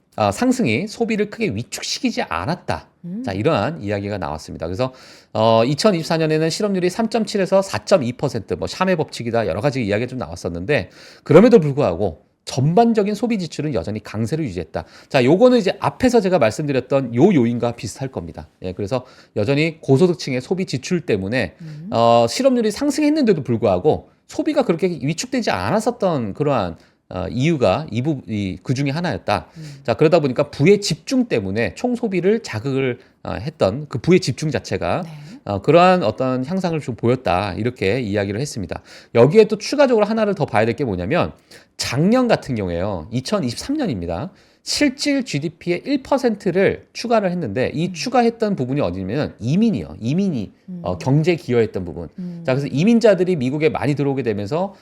소비를 크게 위축시키지 않았다. 자, 이러한 이야기가 나왔습니다. 그래서 2024년에는 실업률이 3.7에서 4.2%, 뭐 샤메 법칙이다 여러 가지 이야기가 좀 나왔었는데 그럼에도 불구하고 전반적인 소비 지출은 여전히 강세를 유지했다. 자, 요거는 이제 앞에서 제가 말씀드렸던 요 요인과 비슷할 겁니다. 예, 그래서 여전히 고소득층의 소비 지출 때문에 실업률이 상승했는데도 불구하고 소비가 그렇게 위축되지 않았었던 그러한 이유가 그 중에 하나였다. 자, 그러다 보니까 부의 집중 때문에 총 소비를 자극을 했던 그 부의 집중 자체가 그러한 어떤 향상을 좀 보였다. 이렇게 이야기를 했습니다. 여기에 또 추가적으로 하나를 더 봐야 될 게 뭐냐면 작년 같은 경우에요. 2023년입니다. 실질 GDP의 1%를 추가를 했는데 이 추가했던 부분이 어디냐면 이민이요. 이민이 경제에 기여했던 부분. 자, 그래서 이민자들이 미국에 많이 들어오게 되면서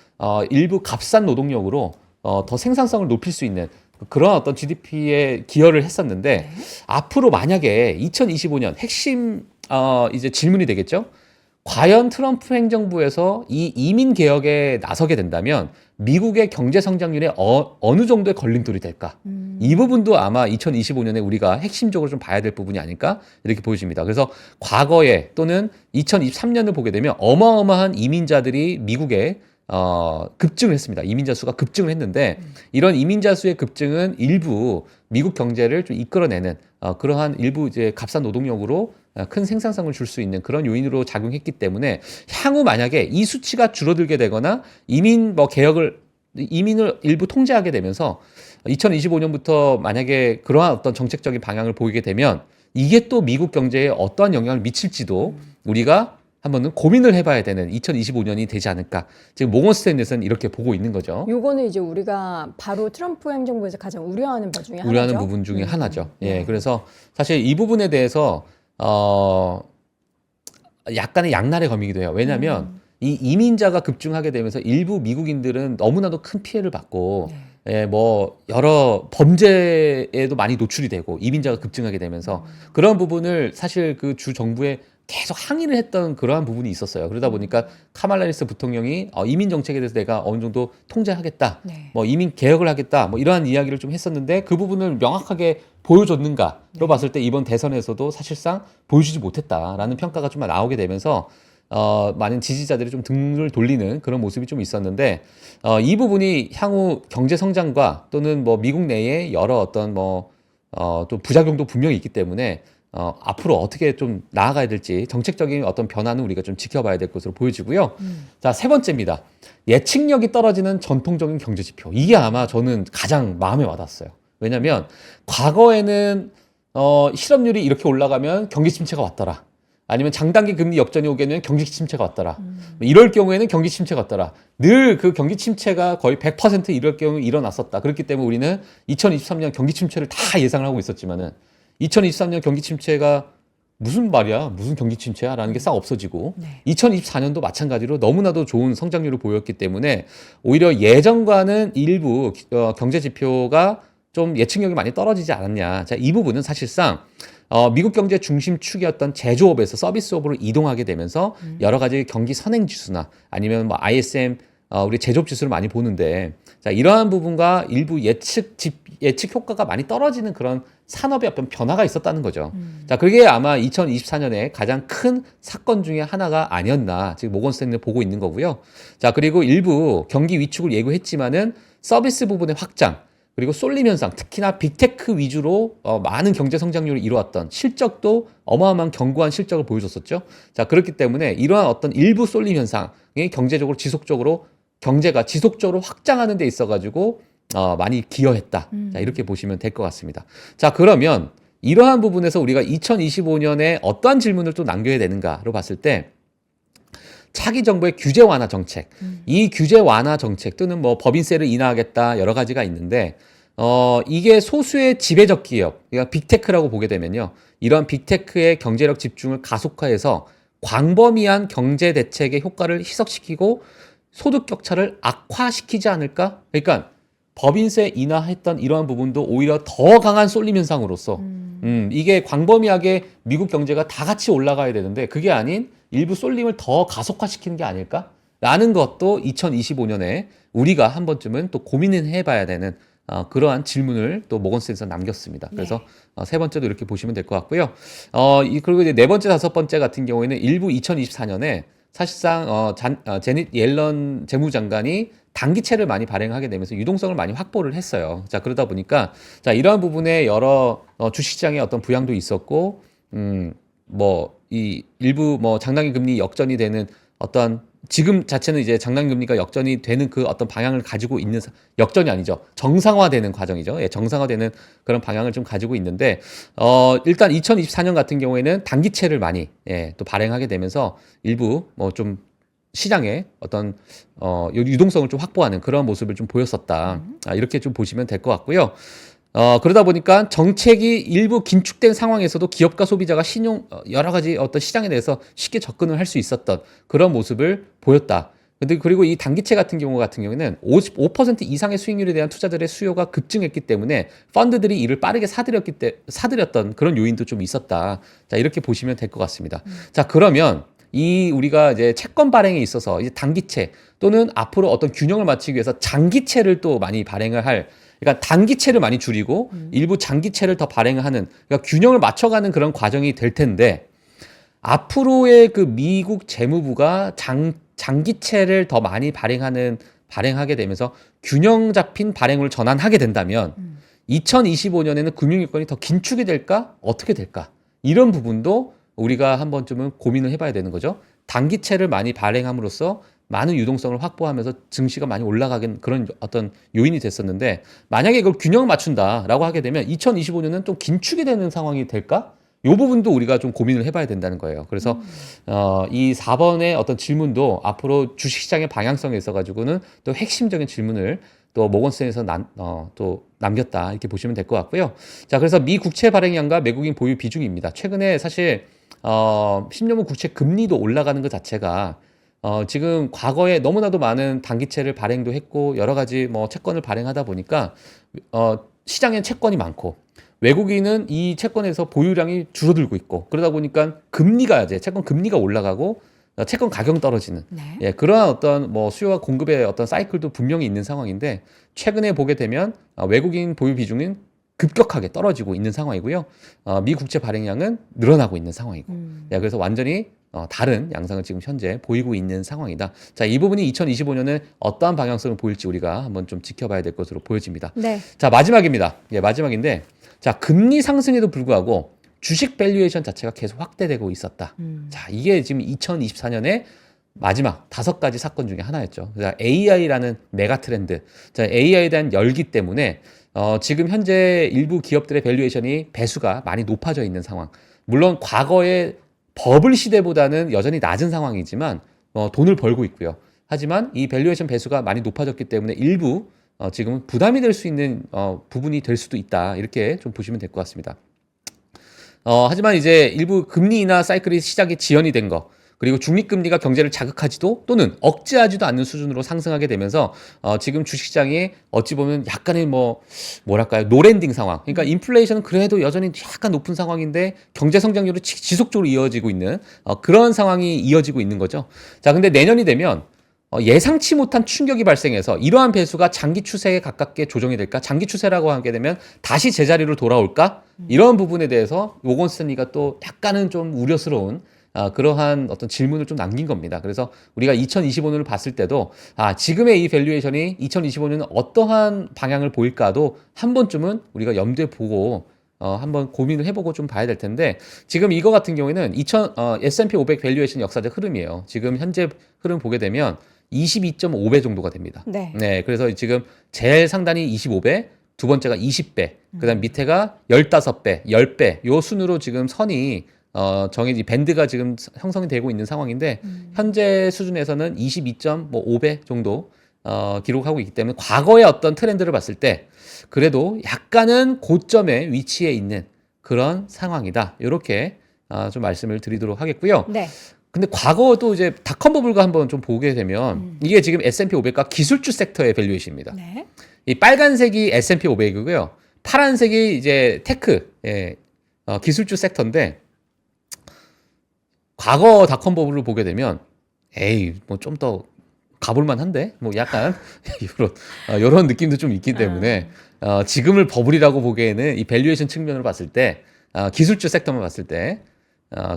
일부 값싼 노동력으로 더 생산성을 높일 수 있는 그런 어떤 GDP에 기여를 했었는데 앞으로 만약에 2025년 핵심 이제 질문이 되겠죠. 과연 트럼프 행정부에서 이 이민 개혁에 나서게 된다면 미국의 경제 성장률에 어느 정도의 걸림돌이 될까? 이 부분도 아마 2025년에 우리가 핵심적으로 좀 봐야 될 부분이 아닐까? 이렇게 보여집니다. 그래서 과거에 또는 2023년을 보게 되면 어마어마한 이민자들이 미국에 급증을 했습니다. 이민자 수가 급증을 했는데 이런 이민자 수의 급증은 일부 미국 경제를 좀 이끌어내는 그러한 일부 이제 값싼 노동력으로 큰 생산성을 줄 수 있는 그런 요인으로 작용했기 때문에 향후 만약에 이 수치가 줄어들게 되거나 이민을 일부 통제하게 되면서 2025년부터 만약에 그러한 어떤 정책적인 방향을 보이게 되면 이게 또 미국 경제에 어떠한 영향을 미칠지도 우리가 한번은 고민을 해봐야 되는 2025년이 되지 않을까. 지금 모건 스탠리스는 이렇게 보고 있는 거죠. 요거는 이제 우리가 바로 트럼프 행정부에서 가장 우려하는 바 중에 하나죠. 우려하는 부분 중에 하나죠. 예, 그래서 사실 이 부분에 대해서 약간의 양날의 검이기도 해요. 왜냐하면 이 이민자가 급증하게 되면서 일부 미국인들은 너무나도 큰 피해를 받고 예, 뭐 여러 범죄에도 많이 노출이 되고 이민자가 급증하게 되면서 그런 부분을 사실 그 주 정부에 계속 항의를 했던 그러한 부분이 있었어요. 그러다 보니까 카말라 해리스 부통령이 이민 정책에 대해서 내가 어느 정도 통제하겠다, 네. 뭐 이민 개혁을 하겠다, 뭐 이러한 이야기를 좀 했었는데 그 부분을 명확하게 보여줬는가로 봤을 때 이번 대선에서도 사실상 보여주지 못했다라는 평가가 좀 나오게 되면서 많은 지지자들이 좀 등을 돌리는 그런 모습이 좀 있었는데 이 부분이 향후 경제 성장과 또는 뭐 미국 내에 여러 어떤 또 부작용도 분명히 있기 때문에 앞으로 어떻게 좀 나아가야 될지 정책적인 어떤 변화는 우리가 좀 지켜봐야 될 것으로 보여지고요. 자, 세 번째입니다. 예측력이 떨어지는 전통적인 경제 지표. 이게 아마 저는 가장 마음에 와닿았어요. 왜냐하면 과거에는 실업률이 이렇게 올라가면 경기 침체가 왔더라. 아니면 장단기 금리 역전이 오게 되면 경기 침체가 왔더라. 이럴 경우에는 경기 침체가 왔더라. 늘 그 경기 침체가 거의 100% 이럴 경우 일어났었다. 그렇기 때문에 우리는 2023년 경기 침체를 다 예상을 하고 있었지만은 2023년 경기 침체가 무슨 말이야? 무슨 경기 침체야? 라는 게 싹 없어지고 2024년도 마찬가지로 너무나도 좋은 성장률을 보였기 때문에 오히려 예전과는 일부 경제 지표가 좀 예측력이 많이 떨어지지 않았냐. 자, 이 부분은 사실상 미국 경제 중심축이었던 제조업에서 서비스업으로 이동하게 되면서 여러 가지 경기 선행 지수나 아니면 뭐 ISM 우리 제조업 지수를 많이 보는데 자, 이러한 부분과 일부 예측 효과가 많이 떨어지는 그런 산업의 어떤 변화가 있었다는 거죠. 자, 그게 아마 2024년에 가장 큰 사건 중에 하나가 아니었나 지금 모건 스탠리를 보고 있는 거고요. 자, 그리고 일부 경기 위축을 예고했지만은 서비스 부분의 확장 그리고 쏠림 현상, 특히나 빅테크 위주로 많은 경제 성장률을 이루었던 실적도 어마어마한 견고한 실적을 보여줬었죠. 자, 그렇기 때문에 이러한 어떤 일부 쏠림 현상이 경제가 지속적으로 확장하는 데 있어가지고 많이 기여했다. 자, 이렇게 보시면 될 것 같습니다. 자, 그러면 이러한 부분에서 우리가 2025년에 어떠한 질문을 또 남겨야 되는가로 봤을 때 차기 정부의 규제 완화 정책, 이 규제 완화 정책 또는 뭐 법인세를 인하하겠다 여러 가지가 있는데 이게 소수의 지배적 기업, 그러니까 빅테크라고 보게 되면요, 이런 빅테크의 경제력 집중을 가속화해서 광범위한 경제 대책의 효과를 희석시키고 소득 격차를 악화시키지 않을까? 그러니까 법인세 인하했던 이러한 부분도 오히려 더 강한 쏠림 현상으로서 이게 광범위하게 미국 경제가 다 같이 올라가야 되는데 그게 아닌 일부 쏠림을 더 가속화시키는 게 아닐까? 라는 것도 2025년에 우리가 한 번쯤은 또 고민을 해봐야 되는 그러한 질문을 또 모건스탠에서 남겼습니다. 그래서 세 번째도 이렇게 보시면 될 것 같고요. 그리고 이제 네 번째, 다섯 번째 같은 경우에는 일부 2024년에 사실상 제닛 옐런 재무장관이 단기채를 많이 발행하게 되면서 유동성을 많이 확보를 했어요. 자, 그러다 보니까 자, 이러한 부분에 여러 주식시장의 어떤 부양도 있었고 이 일부 장단기 금리 역전이 되는 어떤 지금 자체는 이제 장단기 금리가 역전이 되는 그 어떤 방향을 가지고 있는 역전이 아니죠. 정상화되는 과정이죠. 예, 정상화되는 그런 방향을 좀 가지고 있는데 일단 2024년 같은 경우에는 단기채를 많이 또 발행하게 되면서 일부 좀 시장에 어떤 유동성을 좀 확보하는 그런 모습을 좀 보였었다. 이렇게 좀 보시면 될 것 같고요. 그러다 보니까 정책이 일부 긴축된 상황에서도 기업과 소비자가 여러 가지 어떤 시장에 대해서 쉽게 접근을 할 수 있었던 그런 모습을 보였다. 그리고 이 단기채 같은 경우에는 55% 이상의 수익률에 대한 투자들의 수요가 급증했기 때문에 펀드들이 이를 빠르게 사들였던 그런 요인도 좀 있었다. 자, 이렇게 보시면 될 것 같습니다. 자, 그러면 이 우리가 이제 채권 발행에 있어서 이제 단기채 또는 앞으로 어떤 균형을 맞추기 위해서 장기채를 또 많이 발행을 할 그러니까 단기채를 많이 줄이고 일부 장기채를 더 발행을 하는 그러니까 균형을 맞춰가는 그런 과정이 될 텐데 앞으로의 그 미국 재무부가 장기채를 더 많이 발행하게 되면서 균형 잡힌 발행으로 전환하게 된다면 2025년에는 금융유권이 더 긴축이 될까? 어떻게 될까? 이런 부분도 우리가 한 번쯤은 고민을 해봐야 되는 거죠. 단기채를 많이 발행함으로써 많은 유동성을 확보하면서 증시가 많이 올라가긴 그런 어떤 요인이 됐었는데 만약에 이걸 균형을 맞춘다라고 하게 되면 2025년은 좀 긴축이 되는 상황이 될까? 이 부분도 우리가 좀 고민을 해봐야 된다는 거예요. 그래서 이 4번의 어떤 질문도 앞으로 주식시장의 방향성에 있어가지고는 또 핵심적인 질문을 또 모건스탠에서 또 남겼다 이렇게 보시면 될 것 같고요. 자, 그래서 미 국채 발행량과 외국인 보유 비중입니다. 최근에 사실 10년물 국채 금리도 올라가는 것 자체가 지금 과거에 너무나도 많은 단기채를 발행도 했고 여러 가지 뭐 채권을 발행하다 보니까 시장엔 채권이 많고 외국인은 이 채권에서 보유량이 줄어들고 있고 그러다 보니까 금리가 이제 채권 금리가 올라가고 채권 가격 떨어지는 네. 예, 그러한 어떤 뭐 수요와 공급의 어떤 사이클도 분명히 있는 상황인데 최근에 보게 되면 외국인 보유 비중은 급격하게 떨어지고 있는 상황이고요. 미 국채 발행량은 늘어나고 있는 상황이고. 예, 그래서 완전히 다른 양상을 지금 현재 보이고 있는 상황이다. 자, 이 부분이 2025년에 어떠한 방향성을 보일지 우리가 한번 좀 지켜봐야 될 것으로 보여집니다. 네. 자, 마지막입니다. 예, 마지막인데 자, 금리 상승에도 불구하고 주식 밸류에이션 자체가 계속 확대되고 있었다. 자, 이게 지금 2024년에 마지막 5가지 사건 중에 하나였죠. AI라는 메가 트렌드. 자, AI에 대한 열기 때문에 지금 현재 일부 기업들의 밸류에이션이 배수가 많이 높아져 있는 상황. 물론 과거의 버블 시대보다는 여전히 낮은 상황이지만 돈을 벌고 있고요. 하지만 이 밸류에이션 배수가 많이 높아졌기 때문에 일부 지금은 부담이 될 수 있는 부분이 될 수도 있다. 이렇게 좀 보시면 될 것 같습니다. 하지만 이제 일부 금리 인하 사이클이 시작이 지연이 된 거, 그리고 중립금리가 경제를 자극하지도 또는 억제하지도 않는 수준으로 상승하게 되면서 지금 주식시장이 어찌 보면 약간의 뭐랄까요 노랜딩 상황. 그러니까 인플레이션은 그래도 여전히 약간 높은 상황인데 경제 성장률이 지속적으로 이어지고 있는 그런 상황이 이어지고 있는 거죠. 자, 근데 내년이 되면 예상치 못한 충격이 발생해서 이러한 배수가 장기 추세에 가깝게 조정이 될까? 장기 추세라고 하게 되면 다시 제자리로 돌아올까? 이런 부분에 대해서 모건 스탠리가 또 약간은 좀 우려스러운 그러한 어떤 질문을 좀 남긴 겁니다. 그래서 우리가 2025년을 봤을 때도 지금의 이 밸류에이션이 2025년은 어떠한 방향을 보일까도 한 번쯤은 우리가 염두에 보고 한번 고민을 해보고 좀 봐야 될 텐데 지금 이거 같은 경우에는 S&P 500 밸류에이션 역사적 흐름이에요. 지금 현재 흐름 보게 되면 22.5배 정도가 됩니다. 네. 네, 그래서 지금 제일 상단이 25배, 두 번째가 20배, 그다음 밑에가 15배, 10배 요 순으로 지금 선이 정해진 밴드가 지금 형성이 되고 있는 상황인데 현재 수준에서는 22.5배 정도 기록하고 있기 때문에 과거의 어떤 트렌드를 봤을 때 그래도 약간은 고점에 위치해 있는 그런 상황이다. 이렇게 좀 말씀을 드리도록 하겠고요. 네. 근데 과거도 이제 닷컴 버블과 한번 좀 보게 되면 이게 지금 S&P 500과 기술주 섹터의 밸류에이션입니다. 네. 이 빨간색이 S&P 500이고요. 파란색이 이제 테크, 기술주 섹터인데 과거 닷컴 버블을 보게 되면 에이 뭐 좀 더 가볼만 한데 뭐 약간 이런 느낌도 좀 있기 때문에 지금을 버블이라고 보기에는 이 밸류에이션 측면으로 봤을 때 기술주 섹터만 봤을 때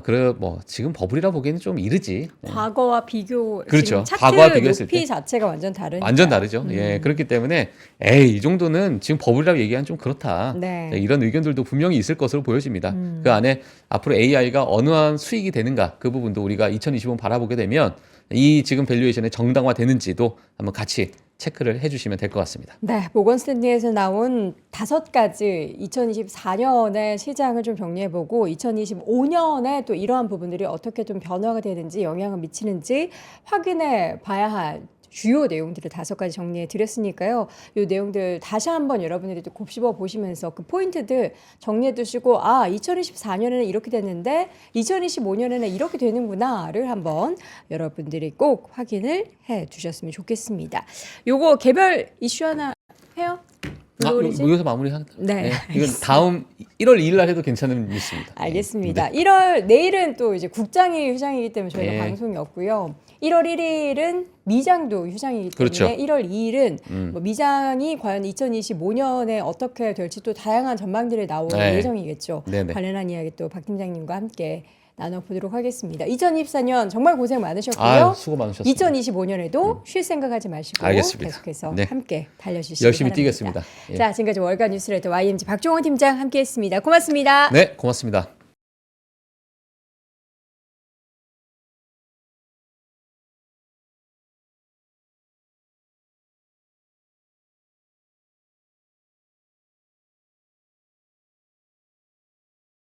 그래 지금 버블이라 보기에는 좀 이르지. 과거와 비교 그렇죠. 지금 차트 과거와 비교했을 높이 때. 자체가 완전 다르니까. 완전 다르죠. 예, 그렇기 때문에 에이 이 정도는 지금 버블이라고 얘기하면 좀 그렇다. 네. 이런 의견들도 분명히 있을 것으로 보여집니다. 그 안에 앞으로 AI가 어느한 수익이 되는가 그 부분도 우리가 2025년 바라보게 되면 이 지금 밸류에이션의 정당화되는지도 한번 같이 체크를 해주시면 될 것 같습니다. 네, 모건 스탠리에서 나온 5가지 2024년의 시장을 좀 정리해보고 2025년에 또 이러한 부분들이 어떻게 좀 변화가 되는지 영향을 미치는지 확인해 봐야 할 주요 내용들을 5가지 정리해 드렸으니까요. 이 내용들 다시 한번 여러분들이 또 곱씹어 보시면서 그 포인트들 정리해 두시고 2024년에는 이렇게 됐는데 2025년에는 이렇게 되는구나를 한번 여러분들이 꼭 확인을 해 두셨으면 좋겠습니다. 요거 개별 이슈 하나 해요? 블루오리진? 여기서 마무리하는. 네. 이건 다음 1월 2일 날 해도 괜찮은 뉴스입니다. 알겠습니다. 1월 내일은 또 이제 국장이 휴장이기 때문에 저희가 네. 방송이 없고요. 1월 1일은 미장도 휴장이기 때문에 그렇죠. 1월 2일은 뭐 미장이 과연 2025년에 어떻게 될지 또 다양한 전망들이 나올 네. 예정이겠죠. 네네. 관련한 이야기 또 박 팀장님과 함께 나눠보도록 하겠습니다. 2024년 정말 고생 많으셨고요. 아, 수고 많으셨습니다. 2025년에도 쉴 생각하지 마시고 알겠습니다. 계속해서 네. 함께 달려주시기 열심히 바랍니다. 뛰겠습니다. 예. 자, 지금까지 월간 뉴스레터 YMG 박종원 팀장 함께했습니다. 고맙습니다. 네, 고맙습니다.